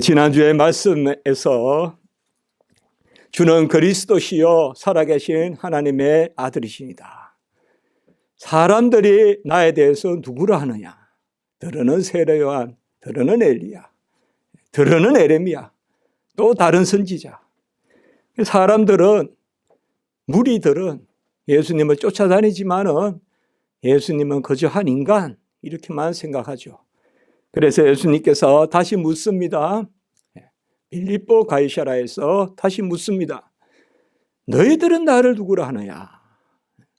지난주에 말씀에서 주는 그리스도시요 살아계신 하나님의 아들이십니다. 사람들이 나에 대해서 누구라 하느냐? 들으는 세례 요한, 들으는 엘리야, 들으는 에레미야, 또 다른 선지자. 사람들은, 무리들은 예수님을 쫓아다니지만은 예수님은 그저 한 인간, 이렇게만 생각하죠. 그래서 예수님께서 다시 묻습니다. 빌립보 가이사라에서 다시 묻습니다. 너희들은 나를 누구라 하느냐?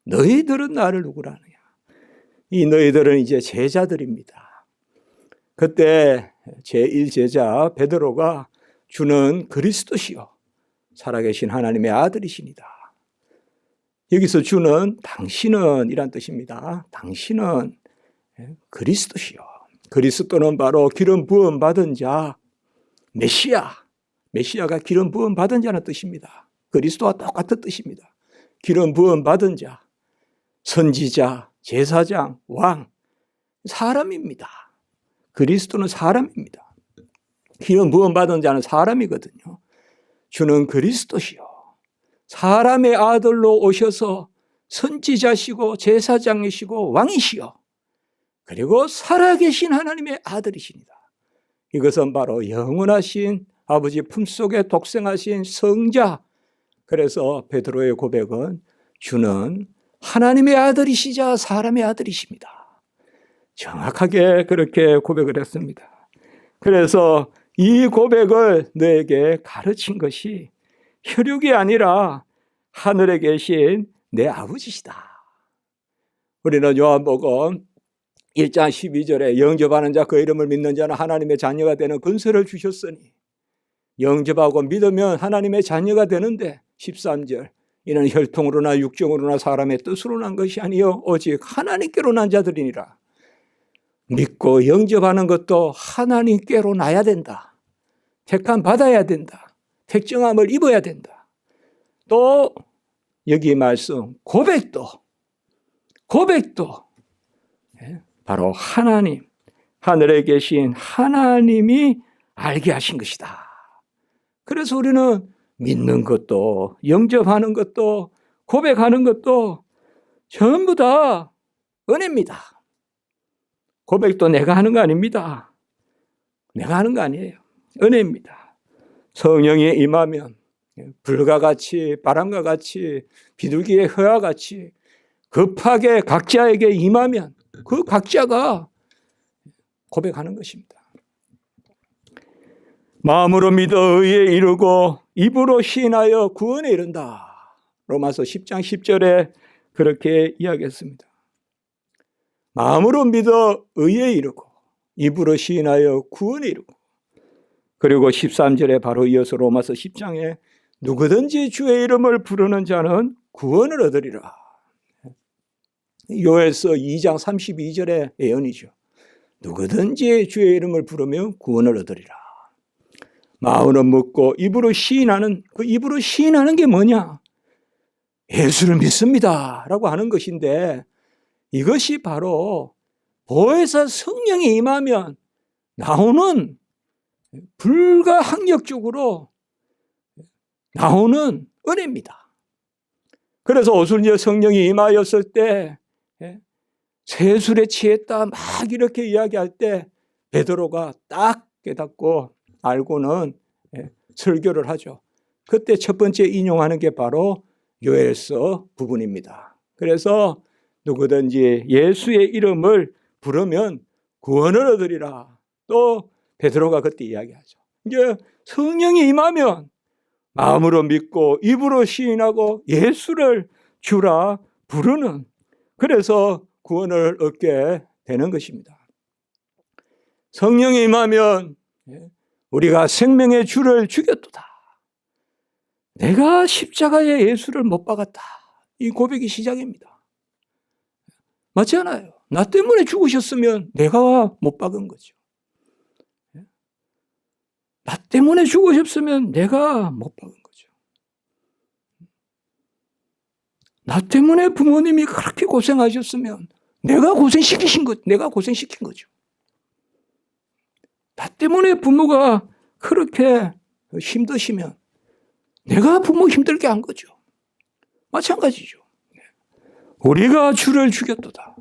너희들은 나를 누구라 하느냐? 이 너희들은 이제 제자들입니다. 그때 제1제자 베드로가 주는 그리스도시요 살아계신 하나님의 아들이십니다. 여기서 주는 당신은 이란 뜻입니다. 당신은 그리스도시요. 그리스도는 바로 기름 부음 받은 자, 메시아가 기름 부음 받은 자는 뜻입니다. 그리스도와 똑같은 뜻입니다. 기름 부음 받은 자, 선지자, 제사장, 왕, 사람입니다. 그리스도는 사람입니다. 기름 부음 받은 자는 사람이거든요. 주는 그리스도시요 사람의 아들로 오셔서 선지자시고 제사장이시고 왕이시요 그리고 살아계신 하나님의 아들이십니다. 이것은 바로 영원하신 아버지 품속에 독생하신 성자. 그래서 베드로의 고백은 주는 하나님의 아들이시자 사람의 아들이십니다. 정확하게 그렇게 고백을 했습니다. 그래서 이 고백을 너에게 가르친 것이 혈육이 아니라 하늘에 계신 내 아버지시다. 우리는 요한복음 1장 12절에 영접하는 자 그 이름을 믿는 자는 하나님의 자녀가 되는 권세를 주셨으니 영접하고 믿으면 하나님의 자녀가 되는데 13절 이는 혈통으로나 육정으로나 사람의 뜻으로 난 것이 아니요 오직 하나님께로 난 자들이니라. 믿고 영접하는 것도 하나님께로 나야 된다. 택함 받아야 된다. 택정함을 입어야 된다. 또 여기 말씀 고백도 바로 하나님, 하늘에 계신 하나님이 알게 하신 것이다. 그래서 우리는 믿는 것도 영접하는 것도 고백하는 것도 전부 다 은혜입니다. 고백도 내가 하는 거 아닙니다. 내가 하는 거 아니에요. 은혜입니다. 성령이 임하면 불과 같이 바람과 같이 비둘기의 허와 같이 급하게 각자에게 임하면 그 각자가 고백하는 것입니다. 마음으로 믿어 의에 이르고 입으로 시인하여 구원에 이른다. 로마서 10장 10절에 그렇게 이야기했습니다. 마음으로 믿어 의에 이르고 입으로 시인하여 구원에 이르고 그리고 13절에 바로 이어서 로마서 10장에 누구든지 주의 이름을 부르는 자는 구원을 얻으리라. 요엘서 2장 32절의 예언이죠. 누구든지 주의 이름을 부르면 구원을 얻으리라. 마음으로 묻고 입으로 시인하는 그 입으로 시인하는 게 뭐냐? 예수를 믿습니다 라고 하는 것인데 이것이 바로 보혜사 성령이 임하면 나오는 불가항력적으로 나오는 은혜입니다. 그래서 오순절 성령이 임하였을 때 세술에 취했다 막 이렇게 이야기할 때 베드로가 딱 깨닫고 알고는 설교를 하죠. 그때 첫 번째 인용하는 게 바로 요엘서 부분입니다. 그래서 누구든지 예수의 이름을 부르면 구원을 얻으리라. 또 베드로가 그때 이야기하죠. 이제 성령이 임하면 마음으로 믿고 입으로 시인하고 예수를 주라 부르는 그래서 구원을 얻게 되는 것입니다. 성령이 임하면 우리가 생명의 주를 죽였도다. 내가 십자가에 예수를 못 박았다. 이 고백이 시작입니다. 맞지 않아요? 나 때문에 죽으셨으면 내가 못 박은 거죠. 나 때문에 죽으셨으면 내가 못 박은 거죠. 나 때문에 부모님이 그렇게 고생하셨으면 내가 고생시킨 거죠. 나 때문에 부모가 그렇게 힘드시면 내가 부모 힘들게 한 거죠. 마찬가지죠. 우리가 주를 죽였도다.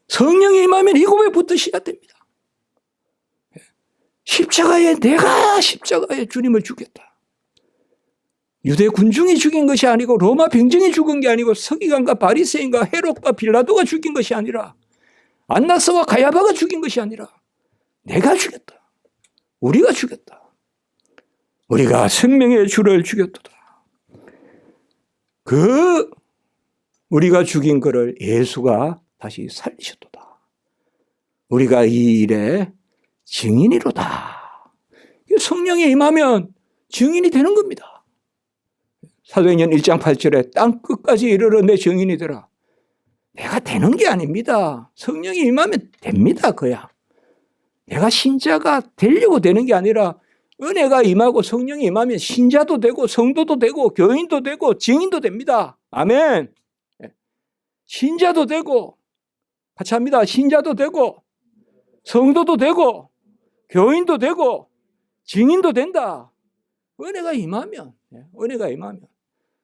성령이 임하면 이 고백 붙으셔야 됩니다. 내가 십자가에 주님을 죽였다. 유대 군중이 죽인 것이 아니고 로마 병정이 죽은 게 아니고 서기관과 바리새인과 헤롯과 빌라도가 죽인 것이 아니라 안나스와 가야바가 죽인 것이 아니라 내가 죽였다. 우리가 죽였다. 우리가 생명의 주를 죽였도다. 우리가 죽인 그를 예수가 다시 살리셨도다. 우리가 이 일의 증인이로다. 성령이 임하면 증인이 되는 겁니다. 사도행전 1장 8절에 땅 끝까지 이르러 내 증인이 되라. 내가 되는 게 아닙니다. 성령이 임하면 됩니다. 그야. 내가 신자가 되려고 되는 게 아니라 은혜가 임하고 성령이 임하면 신자도 되고 성도도 되고 교인도 되고 증인도 됩니다. 아멘. 신자도 되고 같이 합니다. 신자도 되고 성도도 되고 교인도 되고 증인도 된다. 은혜가 임하면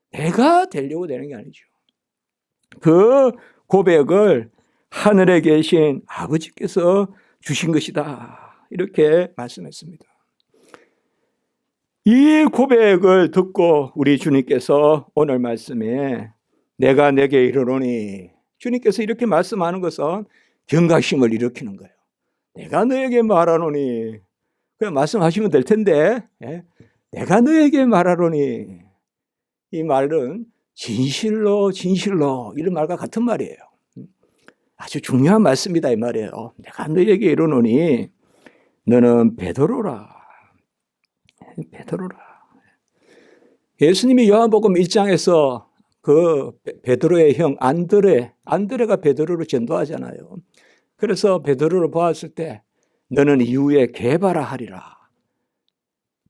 내가 되려고 되는 게 아니죠. 그 고백을 하늘에 계신 아버지께서 주신 것이다. 이렇게 말씀했습니다. 이 고백을 듣고 우리 주님께서 오늘 말씀에 내가 내게 이르노니, 주님께서 이렇게 말씀하는 것은 경각심을 일으키는 거예요. 내가 너에게 말하노니, 그냥 말씀하시면 될 텐데, 내가 너에게 말하노니, 이 말은 진실로 이런 말과 같은 말이에요. 아주 중요한 말씀이다 이 말이에요. 내가 너에게 이르노니 너는 베드로라. 예수님이 요한복음 1장에서 그 베드로의 형 안드레가 베드로를 전도하잖아요. 그래서 베드로를 보았을 때 너는 이후에 게바라 하리라.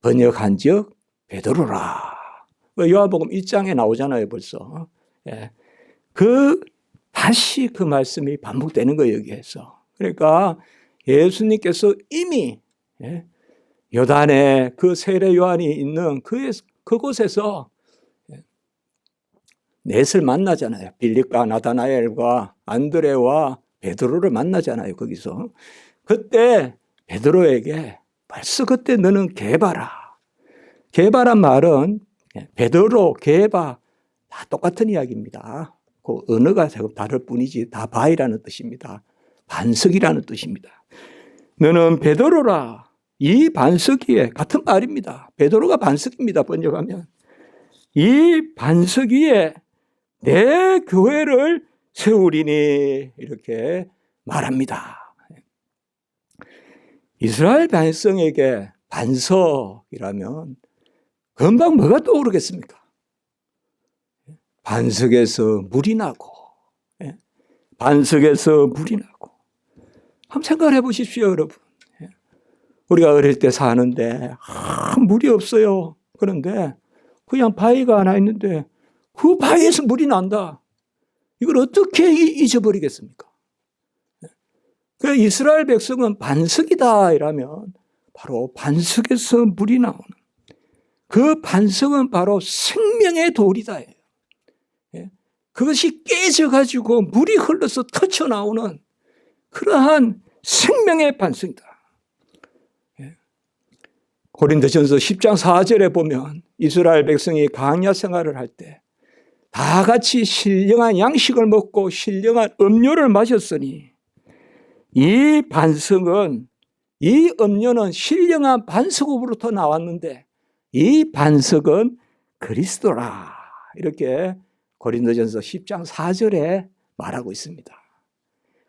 번역한즉 베드로라. 요한복음 1장에 나오잖아요, 벌써. 다시 그 말씀이 반복되는 거예요, 여기에서. 그러니까 예수님께서 이미 요단에 그 세례 요한이 있는 그곳에서 넷을 만나잖아요. 빌립과 나다나엘과 안드레와 베드로를 만나잖아요, 거기서. 그때 베드로에게 벌써 그때 너는 게바라. 게바란 말은 베드로, 게바 다 똑같은 이야기입니다. 그 언어가 조금 다를 뿐이지 다 바이라는 뜻입니다. 반석이라는 뜻입니다. 너는 베드로라. 이 반석 위에 같은 말입니다. 베드로가 반석입니다. 번역하면. 이 반석 위에 내 교회를 세우리니 이렇게 말합니다. 이스라엘 백성에게 반석이라면 금방 뭐가 떠오르겠습니까? 반석에서 물이 나고, 반석에서 물이 나고. 한번 생각해 보십시오, 여러분. 우리가 어릴 때 사는데 물이 없어요. 그런데 그냥 바위가 하나 있는데 그 바위에서 물이 난다. 이걸 어떻게 잊어버리겠습니까? 그 이스라엘 백성은 반석이다 이라면 바로 반석에서 물이 나오는, 그 반석은 바로 생명의 돌이다. 그것이 깨져가지고 물이 흘러서 터쳐나오는 그러한 생명의 반석이다. 고린도전서 10장 4절에 보면 이스라엘 백성이 광야 생활을 할 때 다 같이 신령한 양식을 먹고 신령한 음료를 마셨으니 이 반석은, 이 음료는 신령한 반석으로부터 나왔는데 이 반석은 그리스도라. 이렇게 고린도전서 10장 4절에 말하고 있습니다.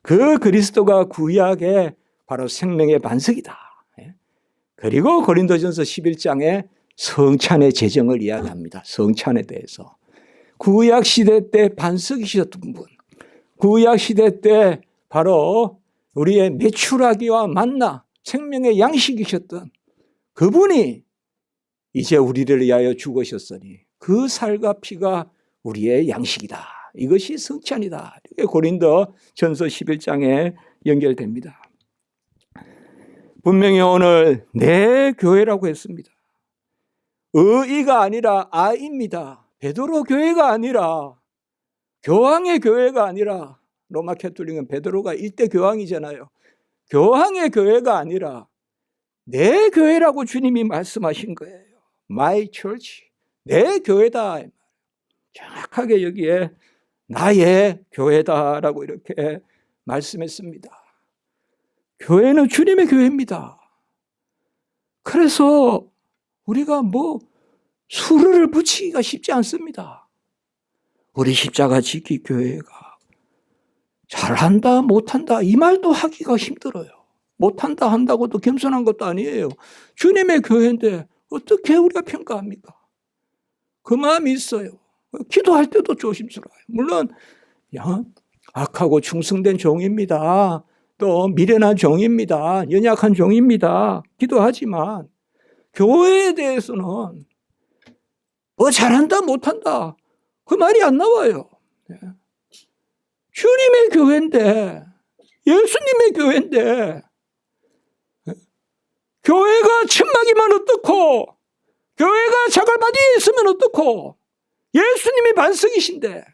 그 그리스도가 구약의 바로 생명의 반석이다. 그리고 고린도전서 11장에 성찬의 제정을 이야기합니다. 성찬에 대해서. 구약 시대 때 반석이셨던 분, 구약 시대 때 바로 우리의 메추라기와 만나 생명의 양식이셨던 그분이 이제 우리를 위하여 죽으셨으니 그 살과 피가 우리의 양식이다. 이것이 성찬이다. 이게 고린도전서 11장에 연결됩니다. 분명히 오늘 내 교회라고 했습니다. 의가 아니라 아입니다. 베드로 교회가 아니라, 교황의 교회가 아니라, 로마 캐톨릭은 베드로가 일대 교황이잖아요. 교황의 교회가 아니라 내 교회라고 주님이 말씀하신 거예요. My church, 내 교회다. 정확하게 여기에 나의 교회다라고 이렇게 말씀했습니다. 교회는 주님의 교회입니다. 그래서 우리가 수를 붙이기가 쉽지 않습니다. 우리 십자가 지키 교회가 잘한다 못한다 이 말도 하기가 힘들어요. 못한다 한다고도 겸손한 것도 아니에요. 주님의 교회인데 어떻게 우리가 평가합니까? 그 마음이 있어요. 기도할 때도 조심스러워요. 물론 악하고 충성된 종입니다. 또 미련한 종입니다. 연약한 종입니다. 기도하지만 교회에 대해서는 잘한다 못한다 그 말이 안 나와요. 주님의 교회인데, 예수님의 교회인데, 교회가 천막이면 어떻고, 교회가 자갈바지에 있으면 어떻고, 예수님이 반석이신데,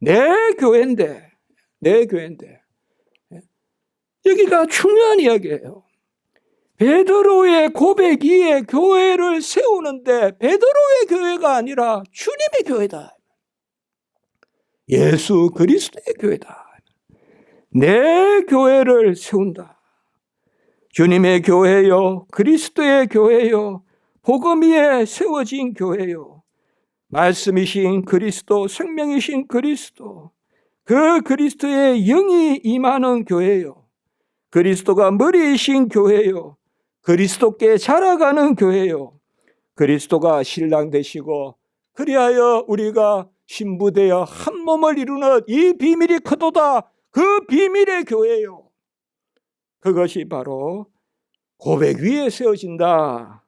내 교회인데, 여기가 중요한 이야기예요. 베드로의 고백 위에 교회를 세우는데 베드로의 교회가 아니라 주님의 교회다. 예수 그리스도의 교회다. 내 교회를 세운다. 주님의 교회요, 그리스도의 교회요, 복음 위에 세워진 교회요, 말씀이신 그리스도, 생명이신 그리스도, 그 그리스도의 영이 임하는 교회요, 그리스도가 머리이신 교회요, 그리스도께 자라가는 교회요, 그리스도가 신랑 되시고 그리하여 우리가 신부되어 한 몸을 이루는 이 비밀이 크도다. 그 비밀의 교회요. 그것이 바로 고백 위에 세워진다.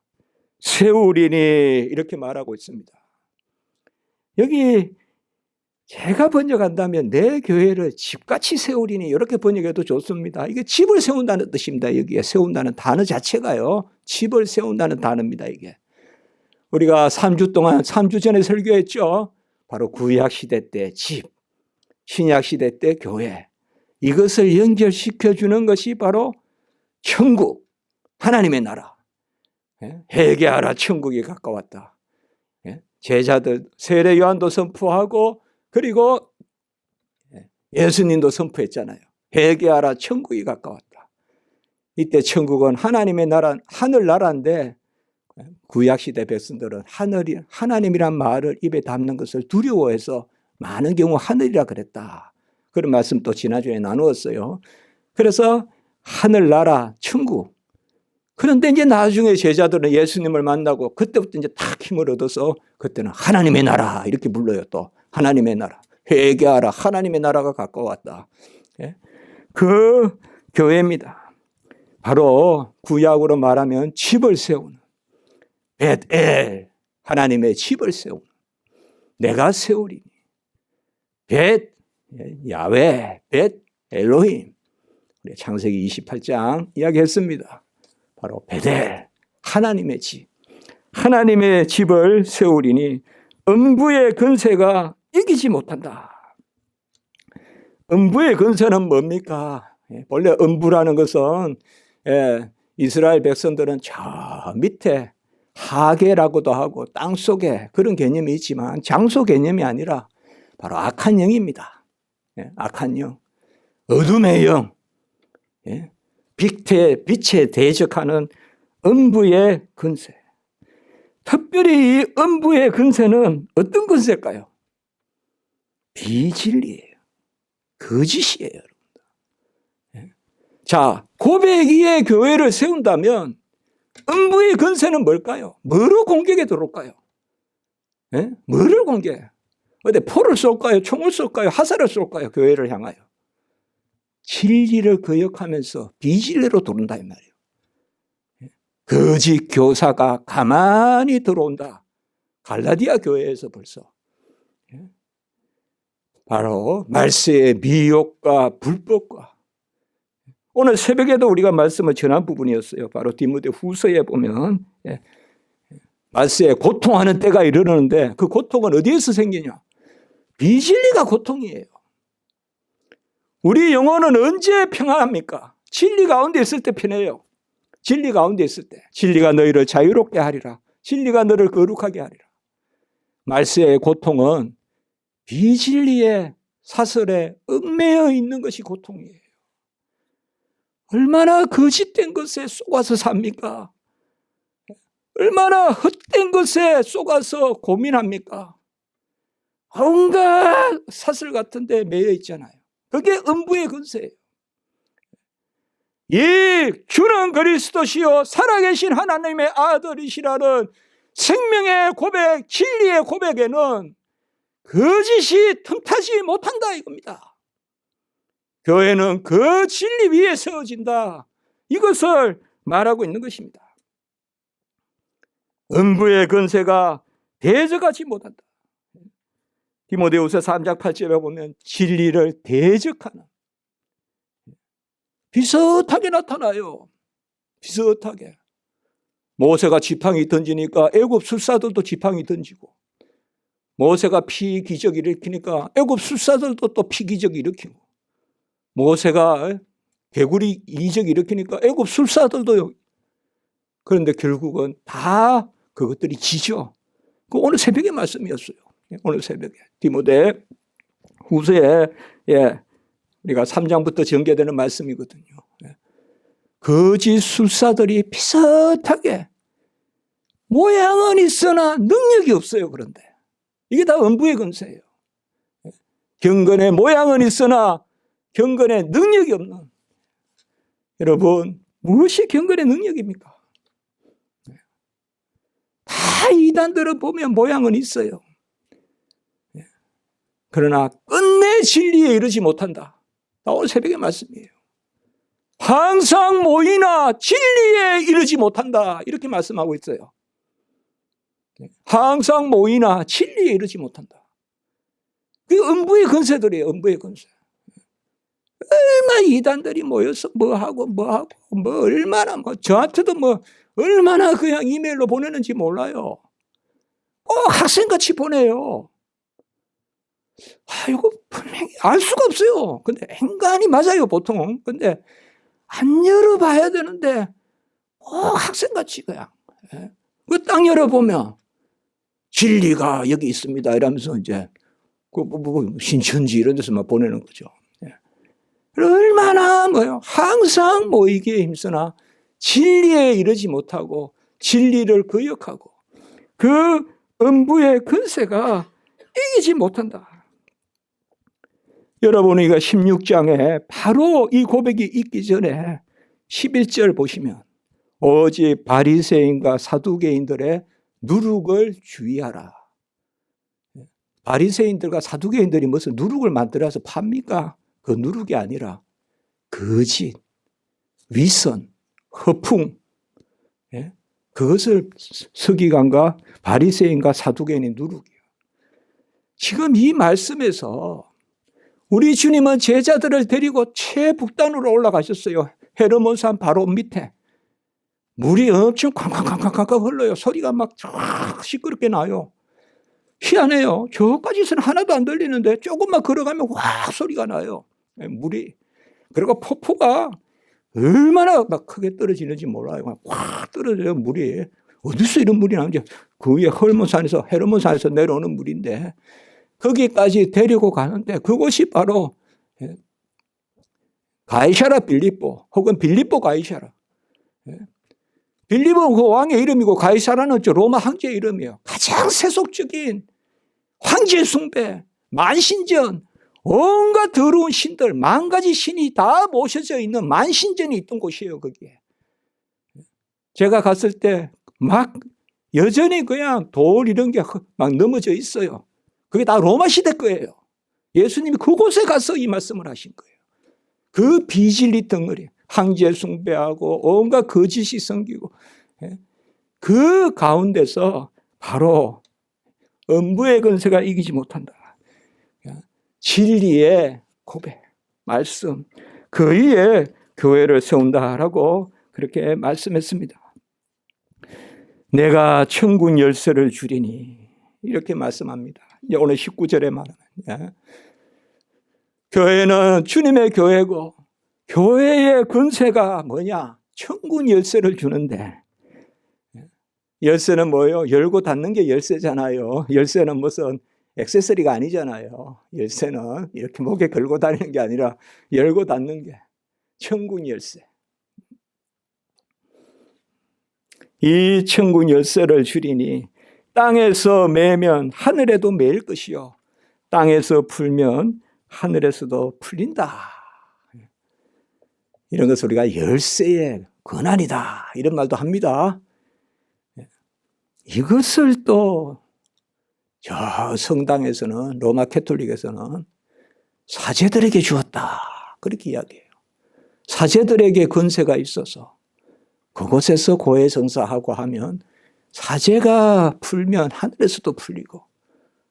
세우리니 이렇게 말하고 있습니다. 여기 제가 번역한다면 내 교회를 집같이 세우리니 이렇게 번역해도 좋습니다. 이게 집을 세운다는 뜻입니다. 여기에 세운다는 단어 자체가요. 집을 세운다는 단어입니다. 이게. 우리가 3주 전에 설교했죠. 바로 구약시대 때 집, 신약시대 때 교회. 이것을 연결시켜주는 것이 바로 천국, 하나님의 나라. 회개하라, 천국이 가까웠다. 제자들 세례 요한도 선포하고 그리고 예수님도 선포했잖아요. 회개하라, 천국이 가까웠다. 이때 천국은 하나님의 나라, 하늘나라인데 구약시대 백성들은 하나님이란 말을 입에 담는 것을 두려워해서 많은 경우 하늘이라 그랬다. 그런 말씀 또 지난주에 나누었어요. 그래서 하늘나라, 천국. 그런데 이제 나중에 제자들은 예수님을 만나고 그때부터 이제 탁 힘을 얻어서 그때는 하나님의 나라 이렇게 불러요. 또 하나님의 나라. 회개하라, 하나님의 나라가 가까웠다. 그 교회입니다. 바로 구약으로 말하면 집을 세우는 벳엘, 하나님의 집을 세우는, 내가 세우리니. 벳 야훼, 벳 엘로힘. 우리 창세기 28장 이야기했습니다. 바로 벳엘, 하나님의 집. 하나님의 집을 세우리니 음부의 근세가 이기지 못한다. 음부의 근세는 뭡니까? 원래 음부라는 것은 이스라엘 백성들은 저 밑에 하계라고도 하고 땅속에 그런 개념이 있지만 장소 개념이 아니라 바로 악한 영입니다. 악한 영, 어둠의 영, 빛에 대적하는 음부의 근세. 특별히 이 음부의 근세는 어떤 근세일까요? 비진리예요. 거짓이에요. 여러분들. 자, 고백 위에 교회를 세운다면 음부의 근세는 뭘까요? 뭐로 공격에 들어올까요? 뭐를 공격해? 어디 포를 쏠까요? 총을 쏠까요? 화살을 쏠까요? 교회를 향하여. 진리를 거역하면서 비진리로 들어온다 이 말이에요. 거짓 교사가 가만히 들어온다. 갈라디아 교회에서 벌써. 바로 말세의 미혹과 불법과 오늘 새벽에도 우리가 말씀을 전한 부분이었어요. 바로 디모데후서에 보면 말세에 고통하는 때가 이르는데 그 고통은 어디에서 생기냐? 비진리가 고통이에요. 우리 영혼은 언제 평안합니까? 진리 가운데 있을 때 편해요. 진리 가운데 있을 때. 진리가 너희를 자유롭게 하리라. 진리가 너를 거룩하게 하리라. 말세의 고통은 비진리의 사슬에 얽매여 있는 것이 고통이에요. 얼마나 거짓된 것에 속아서 삽니까? 얼마나 헛된 것에 속아서 고민합니까? 온갖 사슬 같은 데 매여 있잖아요. 그게 음부의 권세예요. 이 주는 그리스도시요 살아계신 하나님의 아들이시라는 생명의 고백, 진리의 고백에는 거짓이 틈타지 못한다 이겁니다. 교회는 그 진리 위에 세워진다. 이것을 말하고 있는 것입니다. 음부의 권세가 대적하지 못한다. 디모데후서 3장 8절에 보면 진리를 대적하는 비슷하게 나타나요. 비슷하게. 모세가 지팡이 던지니까 애굽 술사들도 지팡이 던지고, 모세가 피기적 일으키니까 애굽 술사들도 또 피기적 일으키고, 모세가 개구리 이적 일으키니까 애굽 술사들도. 그런데 결국은 다 그것들이 지죠. 그 오늘 새벽의 말씀이었어요. 오늘 새벽에 디모데 후서에 우리가 3장부터 전개되는 말씀이거든요. 거짓 술사들이 비슷하게 모양은 있으나 능력이 없어요. 그런데 이게 다 음부의 권세예요. 경건의 모양은 있으나 경건의 능력이 없는. 여러분, 무엇이 경건의 능력입니까? 다 이단들은 보면 모양은 있어요. 그러나 끝내 진리에 이르지 못한다. 오늘 새벽의 말씀이에요. 항상 모이나 진리에 이르지 못한다. 이렇게 말씀하고 있어요. 항상 모이나 진리에 이르지 못한다. 그게 음부의 권세들이에요. 음부의 권세. 얼마나 이단들이 모여서 뭐하고 얼마나 저한테도 얼마나 그냥 이메일로 보내는지 몰라요. 학생같이 보내요. 이거 분명히 알 수가 없어요. 근데 인간이 맞아요, 보통. 근데 안 열어봐야 되는데, 학생같이 그냥. 그 딱 열어보면, 진리가 여기 있습니다. 이러면서 이제, 신천지 이런 데서만 보내는 거죠. 얼마나 항상 모이기에 힘쓰나 진리에 이르지 못하고 진리를 거역하고 그 음부의 권세가 이기지 못한다. 여러분이 16장에 바로 이 고백이 있기 전에 11절 보시면 오직 바리새인과 사두개인들의 누룩을 주의하라. 바리새인들과 사두개인들이 무슨 누룩을 만들어서 팝니까? 그 누룩이 아니라 거짓, 위선, 허풍, 그것을 서기관과 바리새인과 사두개인의 누룩이에요. 지금 이 말씀에서 우리 주님은 제자들을 데리고 최북단으로 올라가셨어요. 헤르몬산 바로 밑에. 물이 엄청 쾅쾅쾅쾅쾅 흘러요. 소리가 막 시끄럽게 나요. 희한해요. 저까지서는 하나도 안 들리는데 조금만 걸어가면 확 소리가 나요. 물이. 그리고 폭포가 얼마나 막 크게 떨어지는지 몰라요. 확 떨어져요, 물이. 어디서 이런 물이 나오는지. 그 위에 헤르몬산에서 내려오는 물인데 거기까지 데리고 가는데 그곳이 바로 가이사라 빌립보 혹은 빌립보 가이사라. 빌립보는 그 왕의 이름이고 가이사라는 로마 황제의 이름이에요. 가장 세속적인 황제 숭배, 만신전, 온갖 더러운 신들, 10,000가지 신이 다 모셔져 있는 만신전이 있던 곳이에요, 거기에. 제가 갔을 때 막 여전히 그냥 돌 이런 게 막 넘어져 있어요. 그게 다 로마 시대 거예요. 예수님이 그곳에 가서 이 말씀을 하신 거예요. 그 비진리 덩어리, 황제 숭배하고 온갖 거짓이 생기고 그 가운데서 바로 음부의 권세가 이기지 못한다. 진리의 고백, 말씀, 그 위에 교회를 세운다라고 그렇게 말씀했습니다. 내가 천국 열쇠를 주리니 이렇게 말씀합니다. 오늘 19절에 말하는 교회는 주님의 교회고 교회의 권세가 뭐냐? 천국 열쇠를 주는데 열쇠는 뭐예요? 열고 닫는 게 열쇠잖아요. 열쇠는 무슨 액세서리가 아니잖아요. 열쇠는 이렇게 목에 걸고 다니는 게 아니라 열고 닫는 게 천국 열쇠. 이 천국 열쇠를 주리니 땅에서 매면 하늘에도 매일 것이요 땅에서 풀면 하늘에서도 풀린다. 이런 것을 우리가 열쇠의 권한이다 이런 말도 합니다. 이것을 또 저 성당에서는 로마 캐톨릭에서는 사제들에게 주었다 그렇게 이야기해요. 사제들에게 권세가 있어서 그곳에서 고해성사하고 하면 사제가 풀면 하늘에서도 풀리고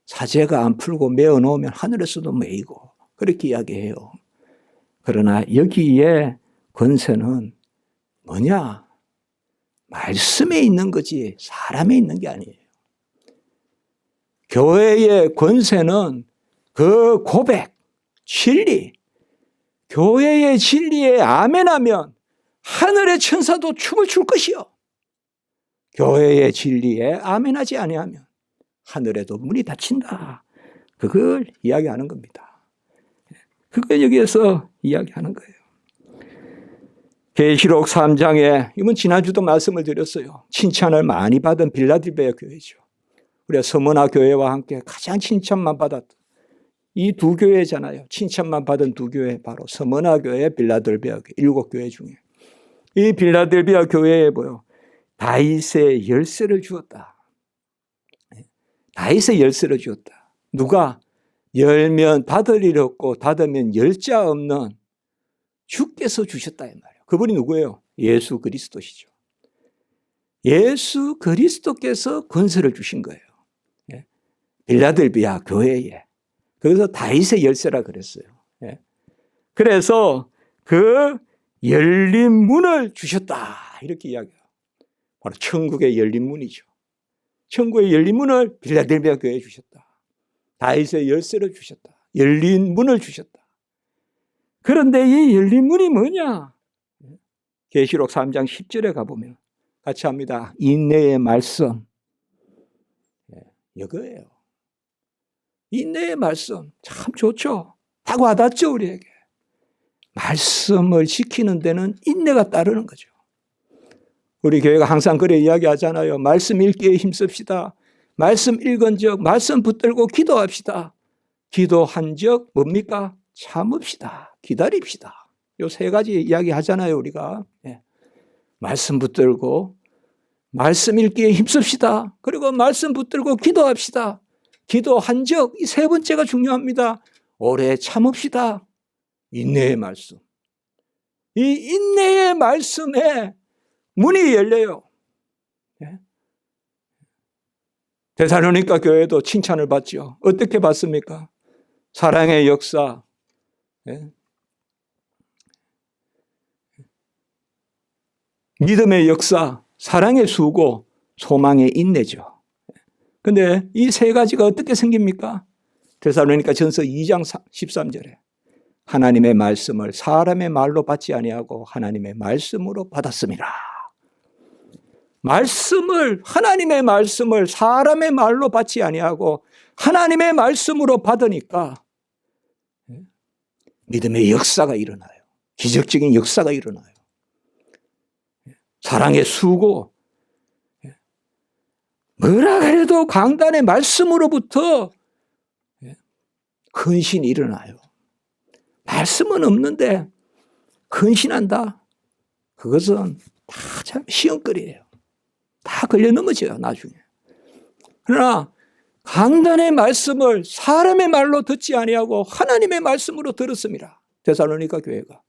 사제가 안 풀고 메어 놓으면 하늘에서도 메이고 그렇게 이야기해요. 그러나 여기에 권세는 뭐냐? 말씀에 있는 거지 사람에 있는 게 아니에요. 교회의 권세는 그 고백, 진리, 교회의 진리에 아멘하면 하늘의 천사도 춤을 출 것이요. 교회의 진리에 아멘하지 아니하면 하늘에도 문이 닫힌다. 그걸 이야기하는 겁니다. 그걸 여기에서 이야기하는 거예요. 계시록 3장에 이건 지난주도 말씀을 드렸어요. 칭찬을 많이 받은 빌라델비아 교회죠. 우리가 서머나 교회와 함께 가장 칭찬만 받았던 이 두 교회잖아요. 칭찬만 받은 두 교회 바로 서머나 교회, 빌라델비아 교회 7교회 중에 이 빌라델비아 교회에 뭐요? 다윗의 열쇠를 주었다. 다윗의 열쇠를 주었다. 누가? 열면 닫을 일 없고 닫으면 열 자 없는 주께서 주셨다 이 말이에요. 그분이 누구예요? 예수 그리스도시죠. 예수 그리스도께서 권세를 주신 거예요. 빌라델비아 교회에. 그래서 다윗의 열쇠라 그랬어요. 그래서 그 열린 문을 주셨다 이렇게 이야기해요. 바로 천국의 열린 문이죠. 천국의 열린 문을 빌라델비아 교회에 주셨다. 다윗의 열쇠를 주셨다. 열린 문을 주셨다. 그런데 이 열린 문이 뭐냐? 계시록 3장 10절에 가보면 같이 합니다. 인내의 말씀. 이거예요. 인내의 말씀 참 좋죠. 다 와닿죠 우리에게. 말씀을 지키는 데는 인내가 따르는 거죠. 우리 교회가 항상 그래 이야기하잖아요. 말씀 읽기에 힘씁시다. 말씀 읽은 적 말씀 붙들고 기도합시다. 기도한 적 뭡니까? 참읍시다. 기다립시다. 요 세 가지 이야기 하잖아요 우리가. 말씀 붙들고 말씀 읽기에 힘씁시다. 그리고 말씀 붙들고 기도합시다. 기도한 적 이 세 번째가 중요합니다. 오래 참읍시다. 인내의 말씀. 이 인내의 말씀에 문이 열려요. 데살로니가 교회도 칭찬을 받죠. 어떻게 받습니까? 사랑의 역사. 믿음의 역사, 사랑의 수고, 소망의 인내죠. 그런데 이 세 가지가 어떻게 생깁니까? 데살로니가 전서 2장 13절에 하나님의 말씀을 사람의 말로 받지 아니하고 하나님의 말씀으로 받았습니다. 하나님의 말씀을 사람의 말로 받지 아니하고 하나님의 말씀으로 받으니까 믿음의 역사가 일어나요. 기적적인 역사가 일어나요. 사랑의 수고, 뭐라 그래도 강단의 말씀으로부터 근신이 일어나요. 말씀은 없는데 근신한다. 그것은 다 참 시험거리예요. 다 걸려 넘어져요 나중에. 그러나 강단의 말씀을 사람의 말로 듣지 아니하고 하나님의 말씀으로 들었습니다. 데살로니가 교회가.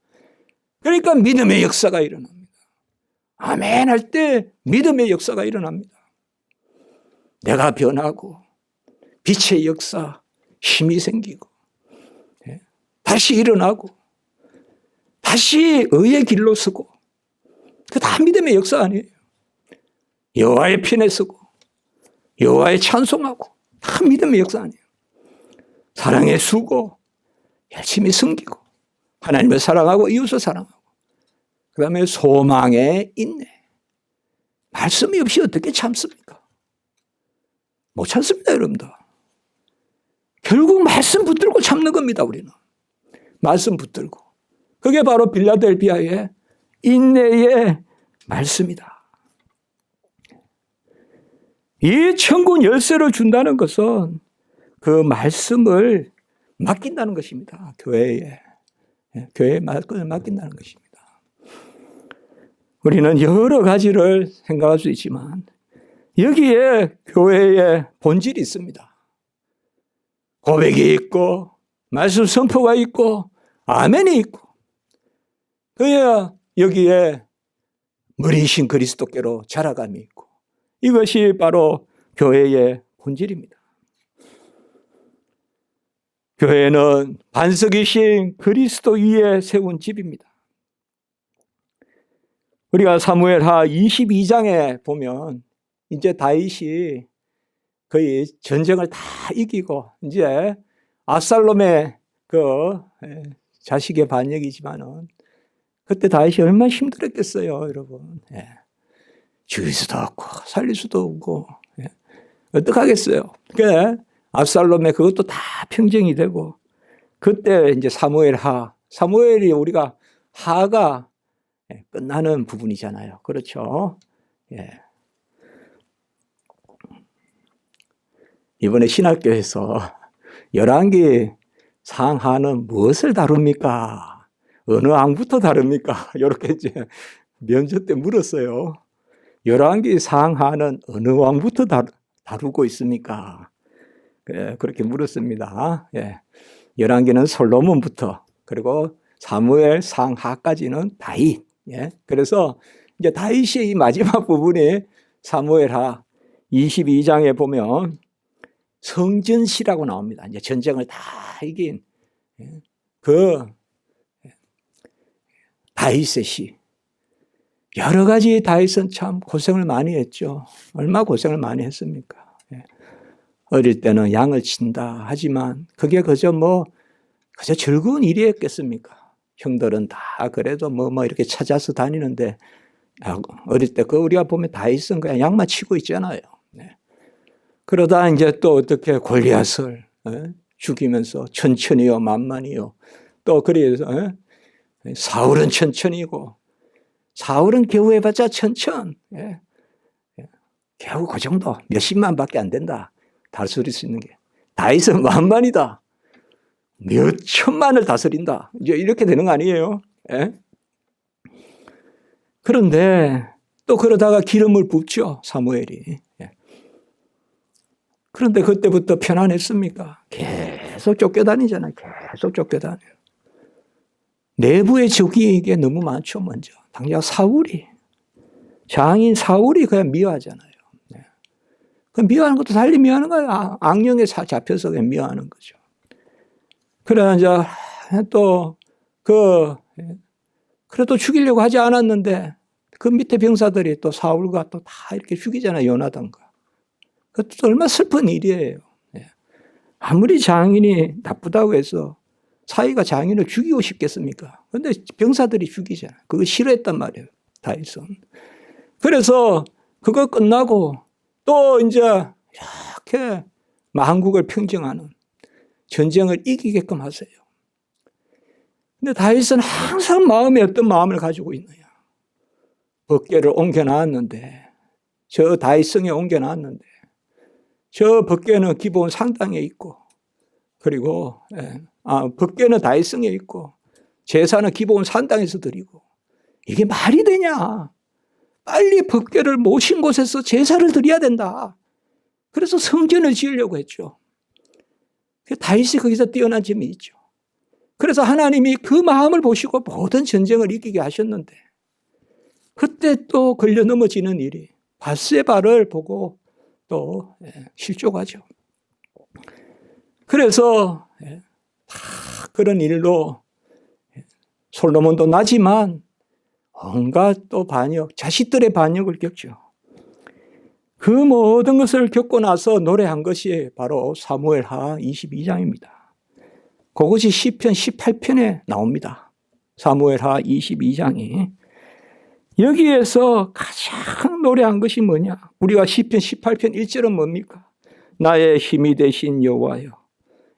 그러니까 믿음의 역사가 일어납니다. 아멘 할 때 믿음의 역사가 일어납니다. 내가 변하고 빛의 역사, 힘이 생기고 다시 일어나고 다시 의의 길로 서고, 그 다 믿음의 역사 아니에요. 여호와의 편에 서고 여호와의 찬송하고 다 믿음의 역사 아니에요. 사랑에 수고 열심히 섬기고 하나님을 사랑하고 이웃을 사랑하고 그 다음에 소망에 인내. 말씀이 없이 어떻게 참습니까? 못 참습니다, 여러분들. 결국 말씀 붙들고 참는 겁니다, 우리는. 말씀 붙들고. 그게 바로 빌라델비아의 인내의 말씀이다. 이 천국 열쇠를 준다는 것은 그 말씀을 맡긴다는 것입니다. 교회에 말씀을 맡긴다는 것입니다. 우리는 여러 가지를 생각할 수 있지만 여기에 교회의 본질이 있습니다. 고백이 있고 말씀 선포가 있고 아멘이 있고 그래야 여기에 머리이신 그리스도께로 자라감이 있고 이것이 바로 교회의 본질입니다. 교회는 반석이신 그리스도 위에 세운 집입니다. 우리가 사무엘하 22장에 보면 이제 다윗이 거의 전쟁을 다 이기고 이제 압살롬의 그 자식의 반역이지만은 그때 다윗이 얼마나 힘들었겠어요, 여러분. 예. 죽일 수도 없고 살릴 수도 없고 예. 어떡하겠어요. 그러니까 압살롬의 그것도 다 평정이 되고 그때 이제 사무엘이 우리가 하가 끝나는 부분이잖아요. 그렇죠? 예. 이번에 신학교에서 열왕기 상하는 무엇을 다룹니까? 어느 왕부터 다룹니까? 이렇게 이제 면접 때 물었어요. 열왕기 상하는 어느 왕부터 다루고 있습니까? 그렇게 물었습니다. 예. 열왕기는 솔로몬부터 그리고 사무엘 상하까지는 다윗. 예. 그래서 이제 다윗의 이 마지막 부분이 사무엘하 22장에 보면 성전시라고 나옵니다. 이제 전쟁을 다 이긴 그 다윗의 시. 여러 가지 다윗은 참 고생을 많이 했죠. 얼마나 고생을 많이 했습니까? 예. 어릴 때는 양을 친다 하지만 그게 그저 즐거운 일이었겠습니까? 형들은 다 그래도 이렇게 찾아서 다니는데 어릴 때 우리가 보면 다윗은 그냥 양만 치고 있잖아요. 네. 그러다 이제 또 어떻게 골리앗을 죽이면서 천천히요 만만히요 또 그래서 사울은 천천히고 사울은 겨우 해봤자 천천. 예. 겨우 그 정도 몇십만밖에 안 된다. 다스릴 수 있는 게. 다윗은 만만이다. 몇 천만을 다스린다. 이제 이렇게 되는 거 아니에요? 예? 그런데 또 그러다가 기름을 붓죠. 사무엘이. 예. 그런데 그때부터 편안했습니까? 계속 쫓겨다니잖아요. 계속 쫓겨다녀요. 내부의 적이 이게 너무 많죠. 먼저. 당장 장인 사울이 그냥 미워하잖아요. 네. 그 미워하는 것도 달리 미워하는 거예요. 악령에 잡혀서 그냥 미워하는 거죠. 그래, 이제 또 그래도 죽이려고 하지 않았는데 그 밑에 병사들이 또 사울과 또 다 이렇게 죽이잖아요. 요나단과. 그것도 얼마나 슬픈 일이에요. 네. 아무리 장인이 나쁘다고 해서 사위가 장인을 죽이고 싶겠습니까? 그런데 병사들이 죽이잖아요. 그거 싫어했단 말이에요. 다윗은. 그래서 그거 끝나고 또 이제 이렇게 만국을 평정하는 전쟁을 이기게끔 하세요. 근데 다윗은 항상 마음에 어떤 마음을 가지고 있느냐. 법궤를 옮겨놨는데 저 다윗성에 옮겨놨는데 저 법궤는 기본 상당에 있고 그리고 법궤는 다윗성에 있고 제사는 기본 산당에서 드리고 이게 말이 되냐. 빨리 법궤를 모신 곳에서 제사를 드려야 된다. 그래서 성전을 지으려고 했죠. 다윗이 거기서 뛰어난 점이 있죠. 그래서 하나님이 그 마음을 보시고 모든 전쟁을 이기게 하셨는데 그때 또 걸려 넘어지는 일이 밧세바를 보고 또 실족하죠. 그래서 다 그런 일로 솔로몬도 나지만 온갖 또 반역, 자식들의 반역을 겪죠. 그 모든 것을 겪고 나서 노래한 것이 바로 사무엘하 22장입니다. 그것이 시편 18편에 나옵니다. 사무엘하 22장이. 여기에서 가장 노래한 것이 뭐냐? 우리가 시편 18편 1절은 뭡니까? 나의 힘이 되신 여호와여.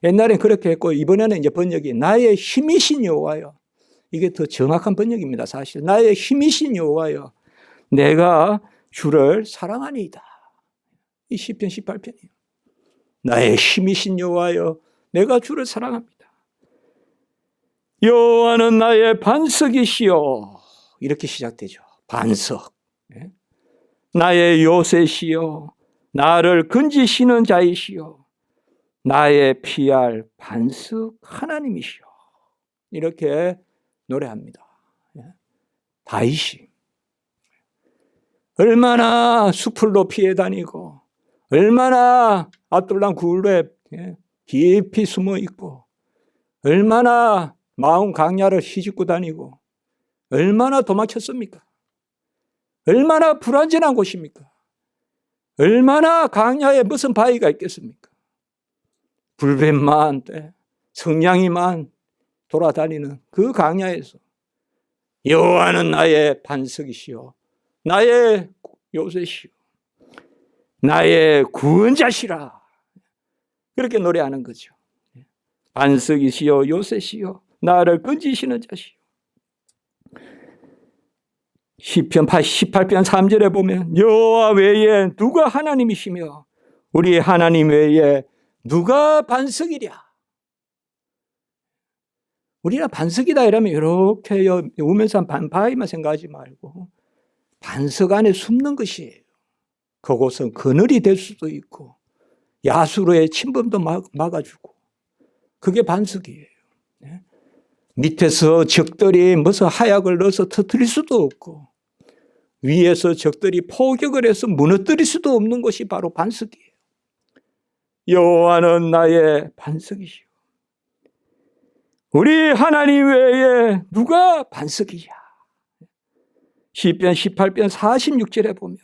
옛날엔 그렇게 했고 이번에는 이제 번역이 나의 힘이신 여호와여. 이게 더 정확한 번역입니다. 사실 나의 힘이신 여호와여, 내가 주를 사랑하니이다. 이 시편 18편이에요. 나의 힘이신 여호와여, 내가 주를 사랑합니다. 여호와는 나의 반석이시여. 이렇게 시작되죠. 반석. 나의 요새시여, 나를 건지시는 자이시여, 나의 피할 반석 하나님이시여. 이렇게 노래합니다. 다윗이 얼마나 숲을 피해 다니고 얼마나 아둘람 굴에 깊이 숨어 있고 얼마나 마음 강야를 휘짓고 다니고 얼마나 도망쳤습니까? 얼마나 불안전한 곳입니까? 얼마나 강야에 무슨 바위가 있겠습니까? 불뱀만, 성냥이만 돌아다니는 그 강야에서 여호와는 나의 반석이시요, 나의 요새시요, 나의 구원자시라. 그렇게 노래하는 거죠. 반석이시요, 요새시요, 나를 건지시는 자시요. 시편 18편 3절에 보면 여호와 외에 누가 하나님이시며 우리 하나님 외에 누가 반석이랴. 우리가 반석이다 이러면 이렇게 우면산 바위만 생각하지 말고 반석 안에 숨는 것이에요. 그곳은 그늘이 될 수도 있고 야수로의 침범도 막아주고 그게 반석이에요. 밑에서 적들이 무슨 하약을 넣어서 터뜨릴 수도 없고 위에서 적들이 포격을 해서 무너뜨릴 수도 없는 것이 바로 반석이에요. 여호와는 나의 반석이시오. 우리 하나님 외에 누가 반석이냐. 시편 18편 46절에 보면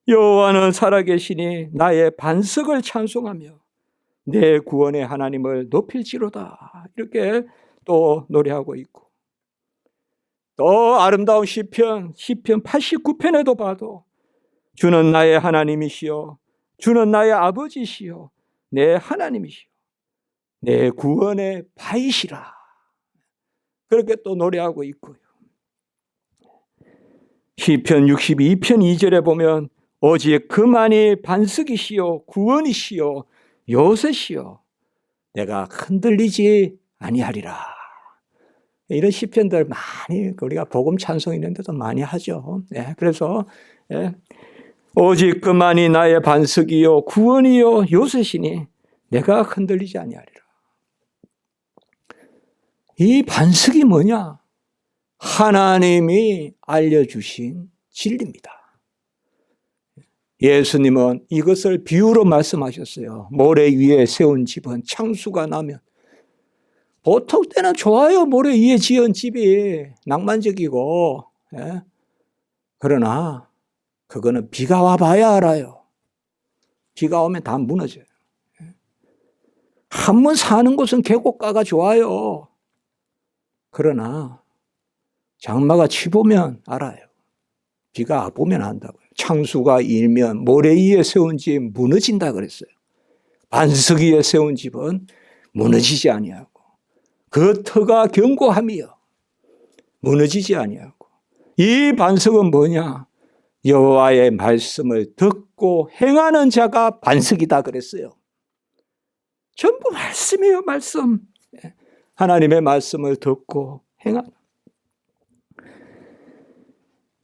여호와는 살아계시니 나의 반석을 찬송하며 내 구원의 하나님을 높일지로다. 이렇게 또 노래하고 있고 또 아름다운 시편 89편에도 봐도 주는 나의 하나님이시여, 주는 나의 아버지시여, 내 하나님이시여, 내 구원의 바위시라. 그렇게 또 노래하고 있고요. 시편 62편 2절에 보면 오직 그만이 반석이시여, 구원이시여, 요새시여, 내가 흔들리지 아니하리라. 이런 시편들 많이 우리가 복음 찬송 있는데도 많이 하죠. 그래서 오직 그만이 나의 반석이요 구원이요 요새시니 내가 흔들리지 아니하리라. 이 반석이 뭐냐? 하나님이 알려주신 진리입니다. 예수님은 이것을 비유로 말씀하셨어요. 모래 위에 세운 집은 창수가 나면 보통 때는 좋아요. 모래 위에 지은 집이 낭만적이고. 그러나 그거는 비가 와봐야 알아요. 비가 오면 다 무너져요. 한번 사는 곳은 계곡가가 좋아요. 그러나 장마가 치보면 알아요. 비가 와보면 안다고요. 창수가 일면 모래 위에 세운 집 무너진다 그랬어요. 반석 위에 세운 집은 무너지지 아니하고 그 터가 견고함이요 무너지지 아니하고. 이 반석은 뭐냐? 여호와의 말씀을 듣고 행하는 자가 반석이다 그랬어요. 전부 말씀이에요. 말씀. 하나님의 말씀을 듣고 행하는.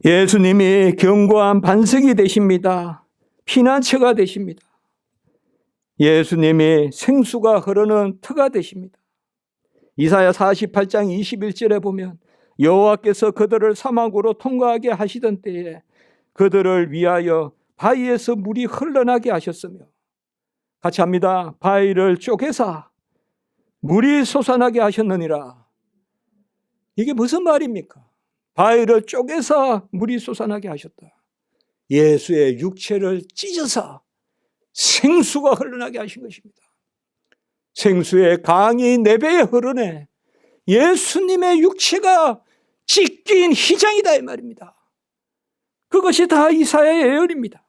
예수님이 견고한 반석이 되십니다. 피난처가 되십니다. 예수님이 생수가 흐르는 터가 되십니다. 이사야 48장 21절에 보면 여호와께서 그들을 사막으로 통과하게 하시던 때에 그들을 위하여 바위에서 물이 흘러나게 하셨으며, 같이 합니다. 바위를 쪼개사 물이 솟아나게 하셨느니라. 이게 무슨 말입니까? 바위를 쪼개서 물이 솟아나게 하셨다. 예수의 육체를 찢어서 생수가 흘러나게 하신 것입니다. 생수의 강이 내 배에 흐르네. 예수님의 육체가 찢긴 희장이다 이 말입니다. 그것이 다 이사야의 예언입니다.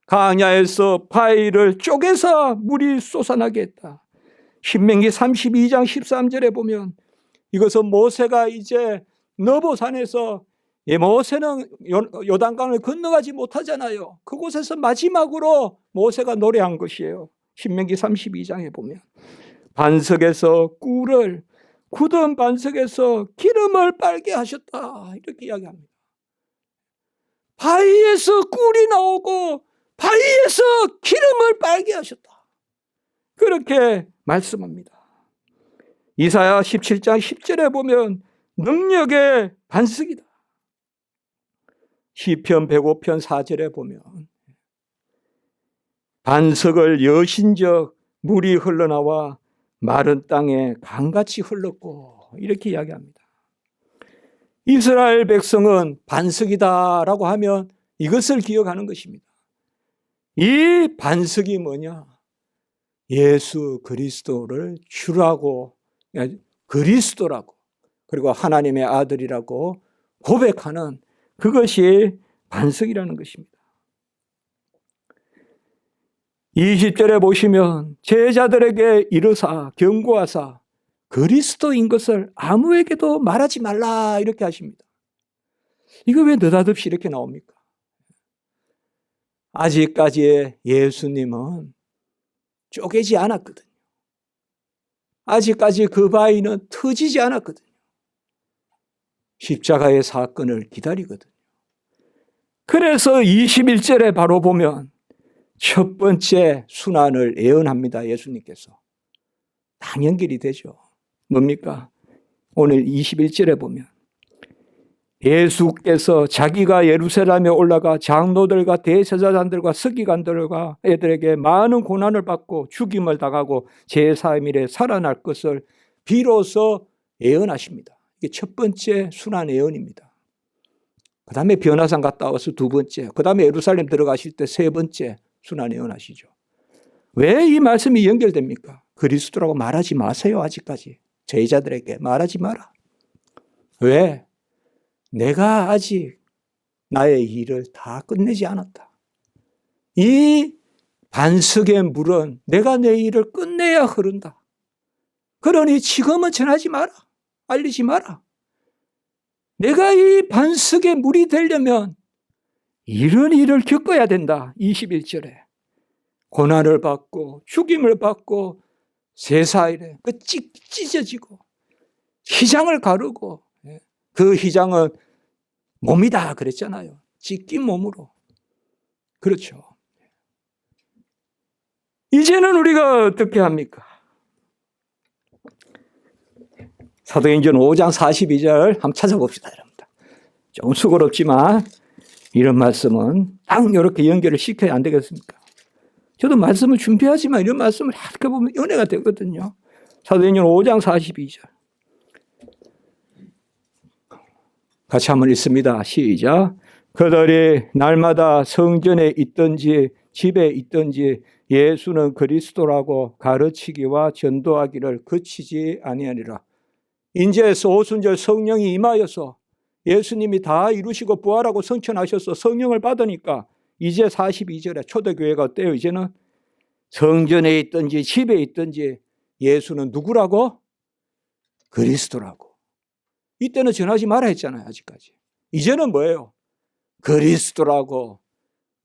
광야에서 바위를 쪼개서 물이 솟아나게 했다. 신명기 32장 13절에 보면 이것은 모세가 이제 너보산에서 모세는 요단강을 건너가지 못하잖아요. 그곳에서 마지막으로 모세가 노래한 것이에요. 신명기 32장에 보면 반석에서 꿀을, 굳은 반석에서 기름을 빨게 하셨다 이렇게 이야기합니다. 바위에서 꿀이 나오고 바위에서 기름을 빨게 하셨다 그렇게 말씀합니다. 이사야 17장 10절에 보면 능력의 반석이다. 시편 105편 4절에 보면 반석을 여신적 물이 흘러나와 마른 땅에 강같이 흘렀고 이렇게 이야기합니다. 이스라엘 백성은 반석이다라고 하면 이것을 기억하는 것입니다. 이 반석이 뭐냐? 예수 그리스도를 주라고, 그리스도라고, 그리고 하나님의 아들이라고 고백하는 그것이 반석이라는 것입니다. 20절에 보시면 제자들에게 이르사 경고하사 그리스도인 것을 아무에게도 말하지 말라 이렇게 하십니다. 이거 왜 느닷없이 이렇게 나옵니까? 아직까지의 예수님은 쪼개지 않았거든요. 아직까지 그 바위는 터지지 않았거든요. 십자가의 사건을 기다리거든요. 그래서 21절에 바로 보면 첫 번째 순환을 예언합니다. 예수님께서. 딱 연결이 되죠. 뭡니까? 오늘 21절에 보면 예수께서 자기가 예루살렘에 올라가 장로들과 대제사장들과 서기관들과 애들에게 많은 고난을 받고 죽임을 당하고 제3일에 살아날 것을 비로소 예언하십니다. 이게 첫 번째 순환 예언입니다. 그 다음에 변화산 갔다 와서 두 번째, 그 다음에 예루살렘 들어가실 때 세 번째 순환 예언하시죠. 왜 이 말씀이 연결됩니까? 그리스도라고 말하지 마세요. 아직까지 제자들에게 말하지 마라. 왜? 내가 아직 나의 일을 다 끝내지 않았다. 이 반석의 물은 내가 내 일을 끝내야 흐른다. 그러니 지금은 전하지 마라. 알리지 마라. 내가 이 반석의 물이 되려면 이런 일을 겪어야 된다. 21절에 고난을 받고 죽임을 받고 제4일에 그 찢어지고 휘장을 가르고, 그 휘장은 몸이다 그랬잖아요. 찢긴 몸으로. 그렇죠. 이제는 우리가 어떻게 합니까? 사도행전 5장 42절 한번 찾아봅시다. 여러분들. 좀 수고롭지만 이런 말씀은 딱 이렇게 연결을 시켜야 안 되겠습니까? 저도 말씀을 준비하지만 이런 말씀을 이렇게 보면 은혜가 되거든요. 사도행전 5장 42절. 같이 한번 읽습니다. 시작. 그들이 날마다 성전에 있든지 집에 있든지 예수는 그리스도라고 가르치기와 전도하기를 그치지 아니하니라. 이제 오순절 성령이 임하여서 예수님이 다 이루시고 부활하고 성천하셔서 성령을 받으니까 이제 42절에 초대교회가 어때요? 이제는 성전에 있든지 집에 있든지 예수는 누구라고? 그리스도라고. 이때는 전하지 마라 했잖아요. 아직까지. 이제는 뭐예요? 그리스도라고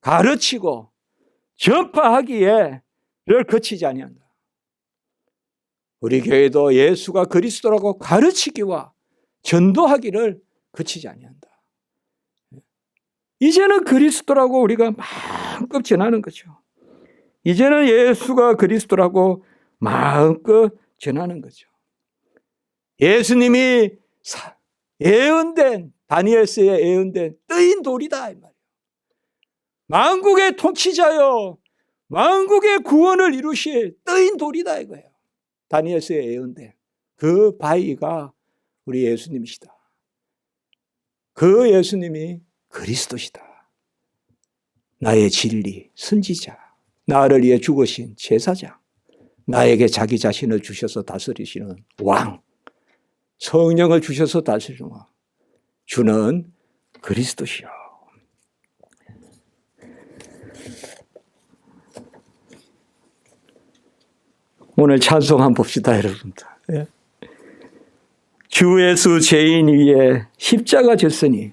가르치고 전파하기에 를 거치지 아니한다. 우리 교회도 예수가 그리스도라고 가르치기와 전도하기를 거치지 아니한다. 이제는 그리스도라고 우리가 마음껏 전하는 거죠. 이제는 예수가 그리스도라고 마음껏 전하는 거죠. 예수님이 예언된, 다니엘서에 예언된 뜨인 돌이다 이 말이에요. 만국의 통치자여 만국의 구원을 이루실 뜨인 돌이다 이거예요. 다니엘서에 예언된 그 바위가 우리 예수님이시다. 그 예수님이 그리스도시다. 나의 진리, 선지자, 나를 위해 죽으신 제사장, 나에게 자기 자신을 주셔서 다스리시는 왕, 성령을 주셔서 다스리는 왕, 주는 그리스도시요. 오늘 찬송 한번 봅시다, 여러분들. 주 예수 죄인 위에 십자가 졌으니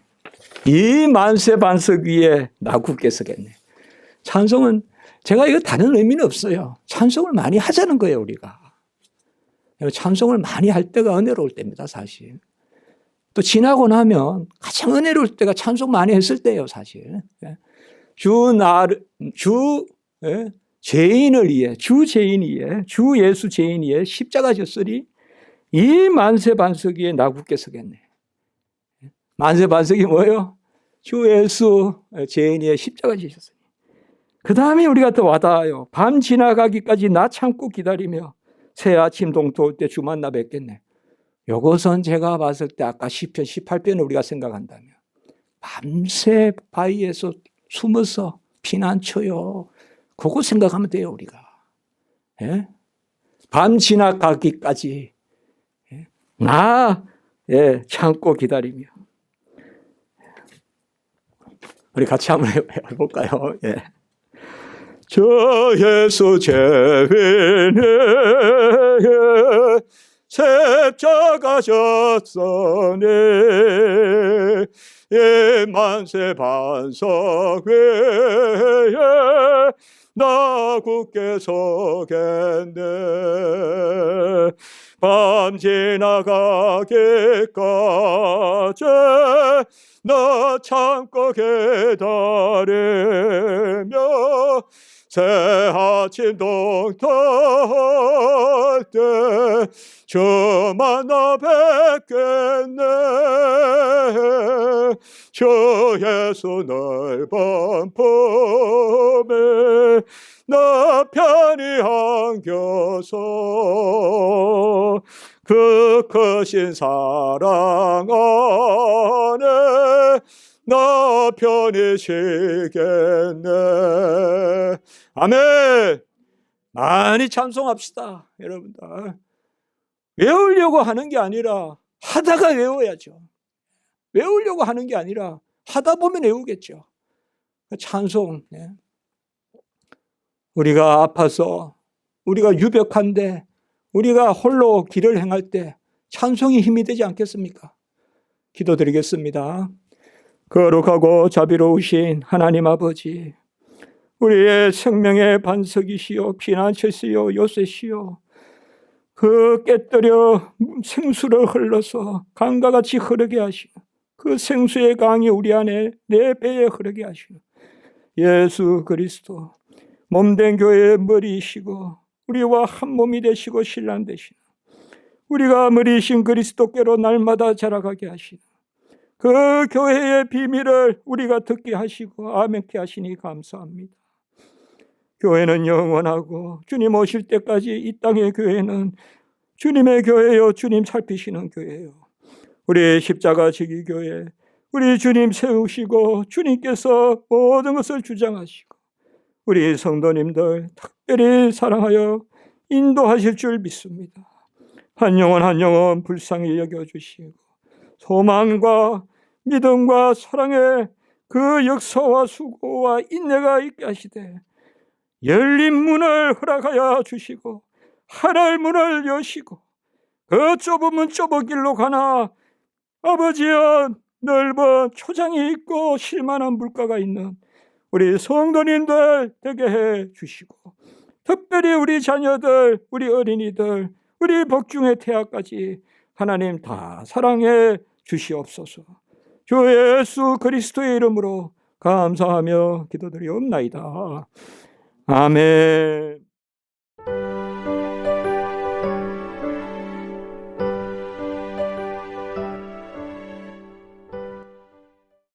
이 만세 반석 위에 나 굳게 서겠네. 찬송은 제가 이거 다른 의미는 없어요. 찬송을 많이 하자는 거예요, 우리가. 찬송을 많이 할 때가 은혜로울 때입니다, 사실. 또 지나고 나면 가장 은혜로울 때가 찬송 많이 했을 때예요, 사실. 주 죄인을 위해, 주 죄인 위에, 주 예수 죄인 위에 십자가 졌으니 이 만세 반석 위에 나 굳게 서겠네. 만세 반석이 뭐예요? 주 예수 죄인 위에 십자가 지셨어요. 그 다음에 우리가 또 와닿아요. 밤 지나가기까지 나 참고 기다리며 새 아침 동토 올 때 주 만나 뵙겠네. 요것은 제가 봤을 때 아까 시편 18편을 우리가 생각한다면 밤새 바위에서 숨어서 피난처요. 그거 생각하면 돼요, 우리가. 예? 밤 지나가기까지 참고 기다리며. 우리 같이 한번 해볼까요? 예. 저 예수 죄인의 십자가 졌으니 이 만세 반석 위에 나 굳게 서겠네. 밤 지나가기까지 나 참고 기다리며 새 아침 동토할 때 주 만나 뵙겠네. 주 예수 넓은 품에 나 편히 안겨서 그 크신 사랑 안에 나 편히 쉬겠네. 아멘. 많이 찬송합시다, 여러분들. 외우려고 하는 게 아니라 하다가 외워야죠. 외우려고 하는 게 아니라 하다 보면 외우겠죠. 찬송. 우리가 아파서, 우리가 유벽한데, 우리가 홀로 길을 행할 때 찬송이 힘이 되지 않겠습니까? 기도드리겠습니다. 거룩하고 자비로우신 하나님 아버지, 우리의 생명의 반석이시요 피난처시요 요새시요, 그 깨뜨려 생수를 흘러서 강과 같이 흐르게 하시고 그 생수의 강이 우리 안에 내 배에 흐르게 하시고 예수 그리스도 몸된 교회의 머리이시고 우리와 한 몸이 되시고 신랑 되시고 우리가 머리이신 그리스도께로 날마다 자라가게 하시고 그 교회의 비밀을 우리가 듣게 하시고 아멘케 하시니 감사합니다. 교회는 영원하고 주님 오실 때까지 이 땅의 교회는 주님의 교회요, 주님 살피시는 교회요. 우리 십자가 지기 교회, 우리 주님 세우시고 주님께서 모든 것을 주장하시고 우리 성도님들 특별히 사랑하여 인도하실 줄 믿습니다. 한 영혼 한 영혼 불쌍히 여겨주시고 소망과 믿음과 사랑의 그 역사와 수고와 인내가 있게 하시되 열린 문을 허락하여 주시고 하늘 문을 여시고 그 좁은 문 좁은 길로 가나 아버지여 넓은 초장이 있고 쉴만한 물가가 있는 우리 성도님들 되게 해 주시고 특별히 우리 자녀들, 우리 어린이들, 우리 복중의 태아까지 하나님 다 사랑해 주시옵소서. 주 예수 그리스도의 이름으로 감사하며 기도드리옵나이다. 아멘.